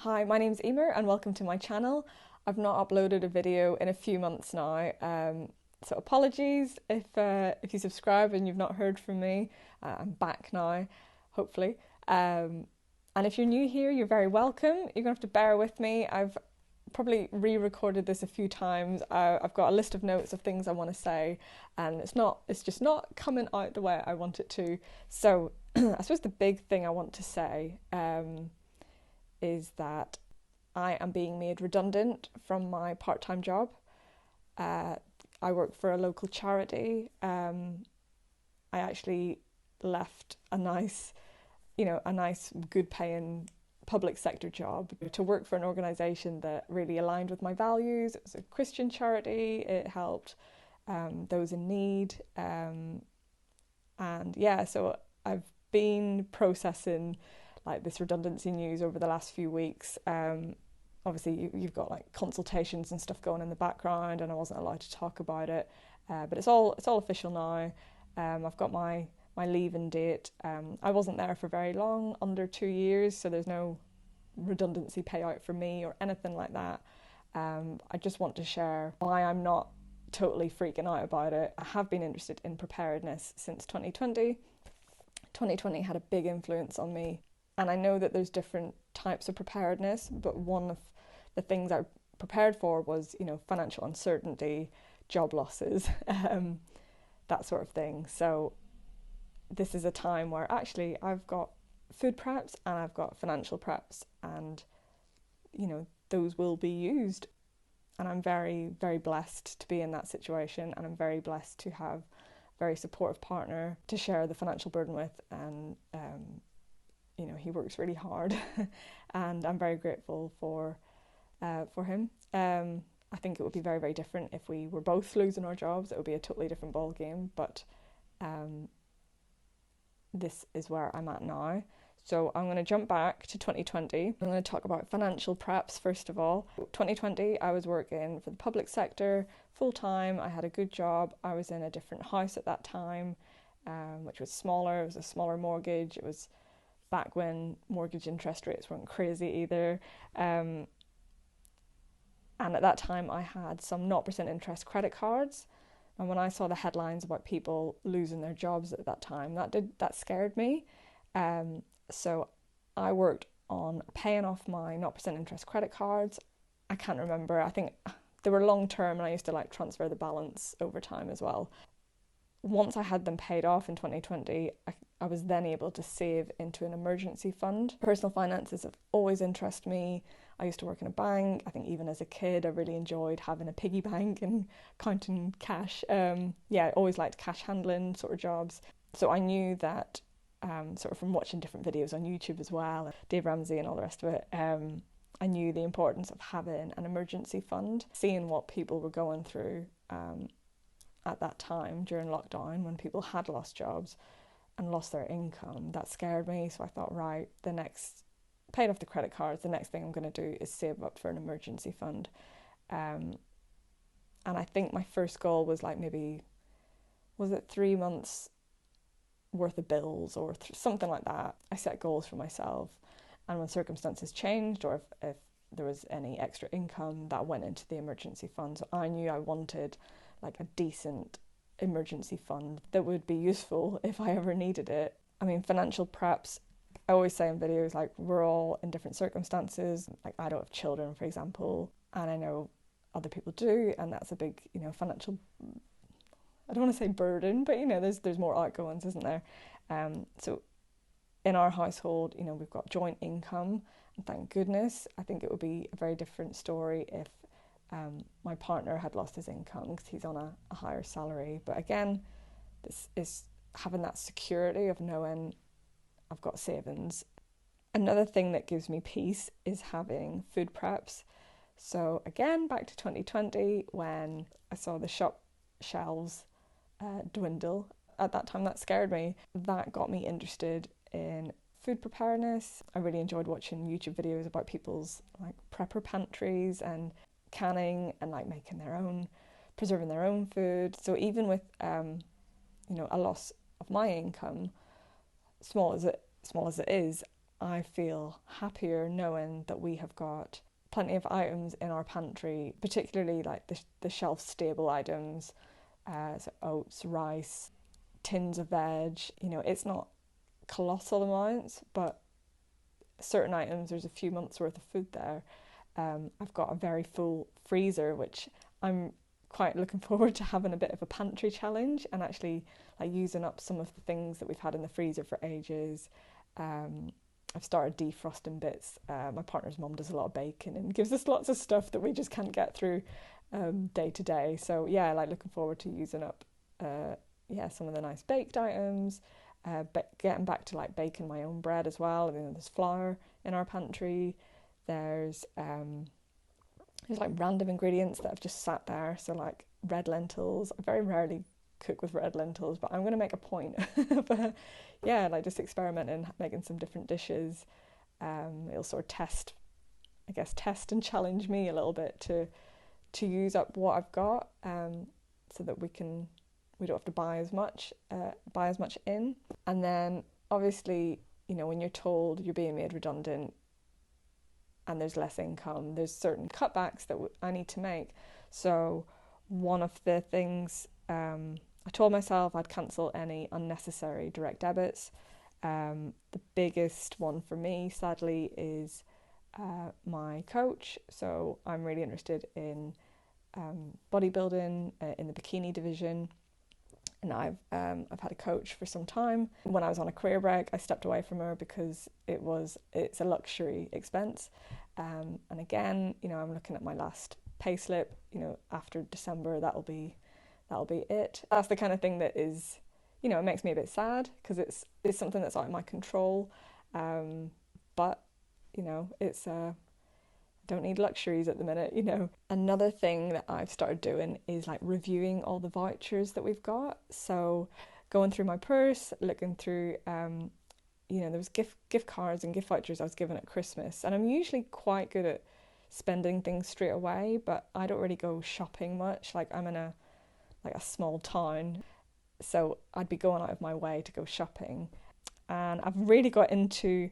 Hi, my name's Emer and welcome to my channel. I've not uploaded a video in a few months now, so apologies if you subscribe and you've not heard from me. I'm back now, hopefully. And if you're new here, you're very welcome. You're gonna have to bear with me. I've probably re-recorded this a few times. I've got a list of notes of things I want to say, and it's just not coming out the way I want it to. So I suppose the big thing I want to say is that I am being made redundant from my part-time job. I work for a local charity. I actually left a nice good paying public sector job to work for an organisation that really aligned with my values. It was a Christian charity. It helped those in need. So I've been processing like this redundancy news over the last few weeks. Obviously you've got like consultations and stuff going in the background, and I wasn't allowed to talk about it, but it's all official now. I've got my leaving date. I wasn't there for very long, under 2 years, so there's no redundancy payout for me or anything like that. I just want to share why I'm not totally freaking out about it. I have been interested in preparedness since 2020. 2020 had a big influence on me. And I know that there's different types of preparedness, but one of the things I prepared for was, financial uncertainty, job losses, that sort of thing. So this is a time where actually I've got food preps and I've got financial preps, and, those will be used. And I'm very, very blessed to be in that situation, and I'm very blessed to have a very supportive partner to share the financial burden with, and he works really hard and I'm very grateful for him. I think it would be very, very different if we were both losing our jobs. It would be a totally different ball game, but this is where I'm at now. So I'm going to jump back to 2020. I'm going to talk about financial preps first of all. 2020, I was working for the public sector full time. I had a good job. I was in a different house at that time, which was smaller. It was a smaller mortgage. It was back when mortgage interest rates weren't crazy either. And at that time I had some 0% interest credit cards. And when I saw the headlines about people losing their jobs at that time, that scared me. So I worked on paying off my 0% interest credit cards. I can't remember. I think they were long term, and I used to transfer the balance over time as well. Once I had them paid off in 2020, I was then able to save into an emergency fund. Personal finances have always interested me. I used to work in a bank. I think even as a kid, I really enjoyed having a piggy bank and counting cash. I always liked cash handling sort of jobs. So I knew that, sort of from watching different videos on YouTube as well, Dave Ramsey and all the rest of it, I knew the importance of having an emergency fund, seeing what people were going through at that time during lockdown when people had lost jobs and lost their income. That scared me. So I thought, right, paid off the credit cards, the next thing I'm going to do is save up for an emergency fund. And I think my first goal was maybe, was it 3 months worth of bills or something like that. I set goals for myself, and when circumstances changed, or if there was any extra income, that went into the emergency fund. So I knew I wanted a decent emergency fund that would be useful if I ever needed it. I mean, financial preps, I always say in videos, we're all in different circumstances. I don't have children, for example, and I know other people do, and that's a big, financial, I don't want to say burden, but there's more outgoings, isn't there? So in our household, we've got joint income, and thank goodness. I think it would be a very different story if my partner had lost his income because he's on a higher salary. But again, this is having that security of knowing I've got savings. Another thing that gives me peace is having food preps. So again, back to 2020 when I saw the shop shelves dwindle. At that time, that scared me. That got me interested in food preparedness. I really enjoyed watching YouTube videos about people's prepper pantries and canning and preserving their own food. So even with a loss of my income, small as it is, I feel happier knowing that we have got plenty of items in our pantry, particularly like the shelf stable items, so oats, rice, tins of veg. You know, it's not colossal amounts, but certain items, there's a few months worth of food there. I've got a very full freezer, which I'm quite looking forward to having a bit of a pantry challenge and actually like using up some of the things that we've had in the freezer for ages. I've started defrosting bits. My partner's mum does a lot of baking and gives us lots of stuff that we just can't get through day to day. So yeah, like looking forward to using up some of the nice baked items. But getting back to like baking my own bread as well. I mean, there's flour in our pantry. There's like random ingredients that have just sat there. So like red lentils. I very rarely cook with red lentils, but I'm going to make a point of like just experimenting, making some different dishes. It'll sort of test and challenge me a little bit to use up what I've got, so that we don't have to buy as much in. And then obviously, you know, when you're told you're being made redundant and there's less income, there's certain cutbacks that I need to make. So one of the things, I told myself I'd cancel any unnecessary direct debits. The biggest one for me, sadly, is my coach. So I'm really interested in bodybuilding in the bikini division. And I've had a coach for some time. When I was on a career break, I stepped away from her because it's a luxury expense. And again, you know, I'm looking at my last payslip. You know, after December, that'll be it. That's the kind of thing that is, you know, it makes me a bit sad because it's something that's out of my control. But you know, it's don't need luxuries at the minute, you know. Another thing that I've started doing is like reviewing all the vouchers that we've got. So going through my purse, looking through, you know, there was gift cards and gift vouchers I was given at Christmas. And I'm usually quite good at spending things straight away, but I don't really go shopping much. Like I'm in a small town, so I'd be going out of my way to go shopping. And I've really got into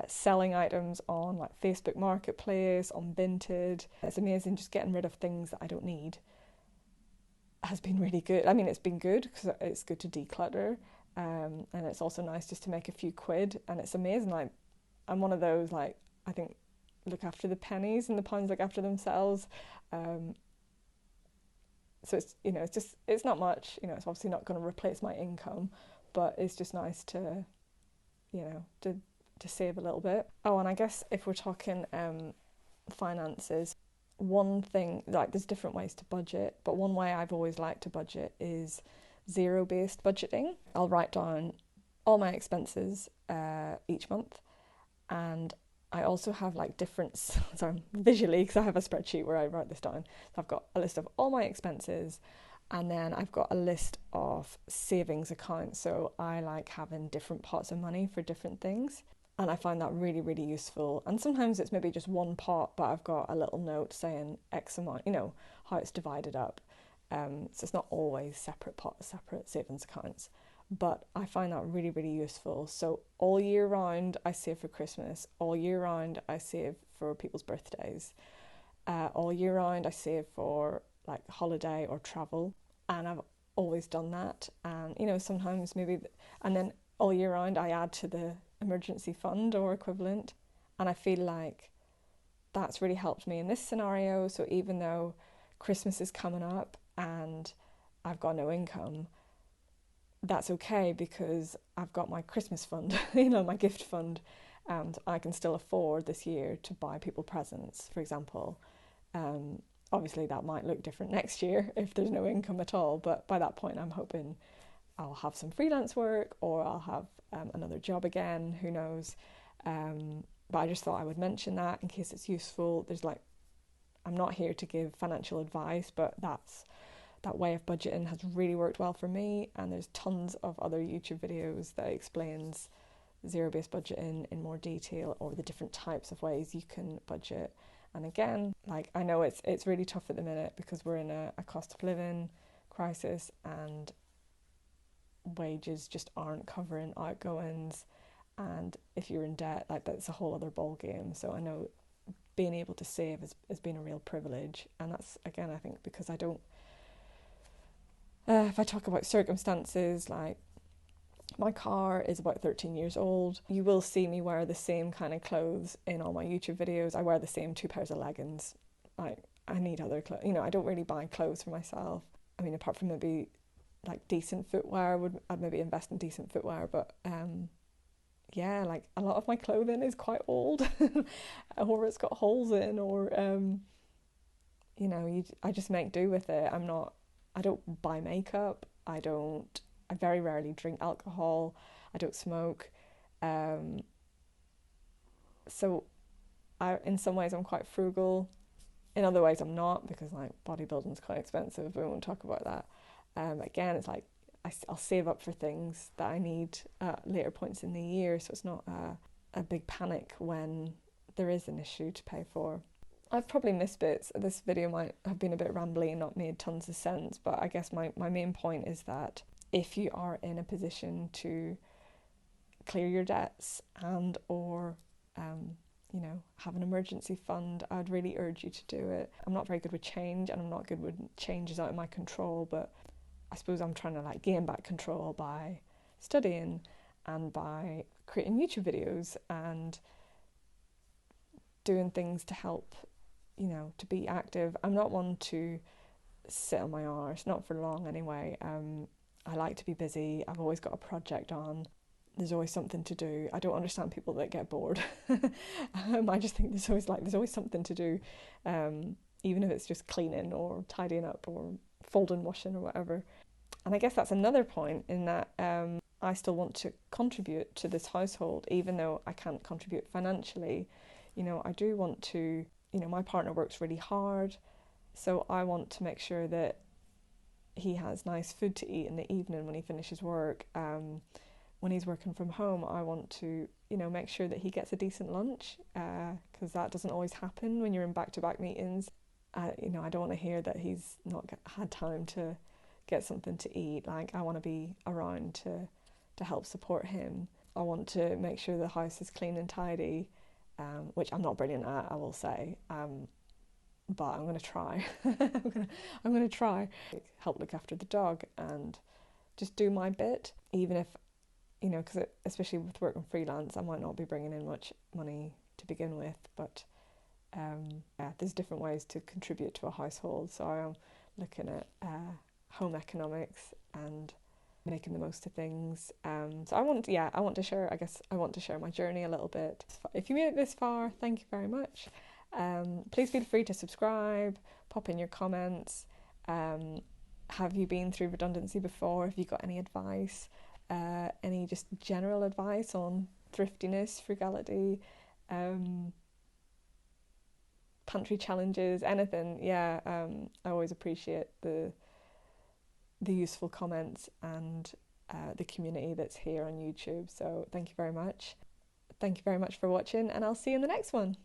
selling items on like Facebook Marketplace, on Vinted. It's amazing, just getting rid of things that I don't need has been really good. I mean, it's been good because it's good to declutter, and it's also nice just to make a few quid. And it's amazing, like I'm one of those, like, I think, look after the pennies and the pounds look after themselves. So it's, you know, it's not much, you know, it's obviously not going to replace my income, but it's just nice to, you know, to save a little bit. Oh, and I guess if we're talking finances, one thing, like there's different ways to budget, but one way I've always liked to budget is zero-based budgeting. I'll write down all my expenses each month, and I also have like different, sorry, visually, because I have a spreadsheet where I write this down. So I've got a list of all my expenses, and then I've got a list of savings accounts. So I like having different pots of money for different things. And I find that really, really useful. And sometimes it's maybe just one pot, but I've got a little note saying X amount, you know, how it's divided up. So it's not always separate savings accounts. But I find that really, really useful. So all year round, I save for Christmas. All year round, I save for people's birthdays. All year round, I save for like holiday or travel. And I've always done that. And, you know, sometimes maybe, and then all year round, I add to the emergency fund or equivalent. And I feel like that's really helped me in this scenario. So even though Christmas is coming up and I've got no income, that's okay because I've got my Christmas fund, you know, my gift fund, and I can still afford this year to buy people presents, for example. Obviously that might look different next year if there's no income at all, but by that point I'm hoping I'll have some freelance work or I'll have another job again, who knows. But I just thought I would mention that in case it's useful. There's like, I'm not here to give financial advice, but that way of budgeting has really worked well for me, and there's tons of other YouTube videos that explains zero-based budgeting in more detail, or the different types of ways you can budget. And again, like I know it's really tough at the minute because we're in a cost of living crisis and wages just aren't covering outgoings, And if you're in debt, like that's a whole other ball game. So I know being able to save has been a real privilege. And that's, again, I think because I don't, if I talk about circumstances, like my car is about 13 years old. You will see me wear the same kind of clothes in all my YouTube videos. I wear the same 2 pairs of leggings. Like, I need other clothes. You know, I don't really buy clothes for myself. I mean, apart from maybe like decent footwear, I'd maybe invest in decent footwear. But yeah, like a lot of my clothing is quite old, or it's got holes in, or you know, I just make do with it. I don't buy makeup. I very rarely drink alcohol. I don't smoke. Um, so in some ways, I'm quite frugal. In other ways, I'm not, because like bodybuilding's quite expensive. We won't talk about that. Again, it's like I'll save up for things that I need at later points in the year. So it's not a big panic when there is an issue to pay for. I've probably missed bits. This video might have been a bit rambly and not made tons of sense, but I guess my main point is that if you are in a position to clear your debts and or you know, have an emergency fund, I'd really urge you to do it. I'm not very good with change, and I'm not good when change is out of my control, but I suppose I'm trying to like gain back control by studying and by creating YouTube videos and doing things to help, you know, to be active. I'm not one to sit on my arse, not for long anyway. I like to be busy. I've always got a project on. There's always something to do. I don't understand people that get bored. I just think there's always something to do, even if it's just cleaning or tidying up or folding, washing or whatever. And I guess that's another point in that I still want to contribute to this household, even though I can't contribute financially. You know, I do want to, you know, my partner works really hard, so I want to make sure that he has nice food to eat in the evening when he finishes work. When he's working from home, I want to, you know, make sure that he gets a decent lunch, because that doesn't always happen when you're in back-to-back meetings. You know, I don't want to hear that he's not had time to get something to eat. Like, I want to be around to help support him. I want to make sure the house is clean and tidy, which I'm not brilliant at, I will say. But I'm going to try. I'm going to try. Help look after the dog and just do my bit, even if, you know, because especially with working freelance, I might not be bringing in much money to begin with, but yeah, there's different ways to contribute to a household. So I am looking at home economics and making the most of things. So I want to share, I want to share my journey a little bit. If you made it this far, thank you very much. Please feel free to subscribe, pop in your comments. Have you been through redundancy before? Have you got any advice? Any just general advice on thriftiness, frugality, pantry challenges, anything? Yeah, I always appreciate the useful comments and the community that's here on YouTube. So thank you very much. Thank you very much for watching, and I'll see you in the next one.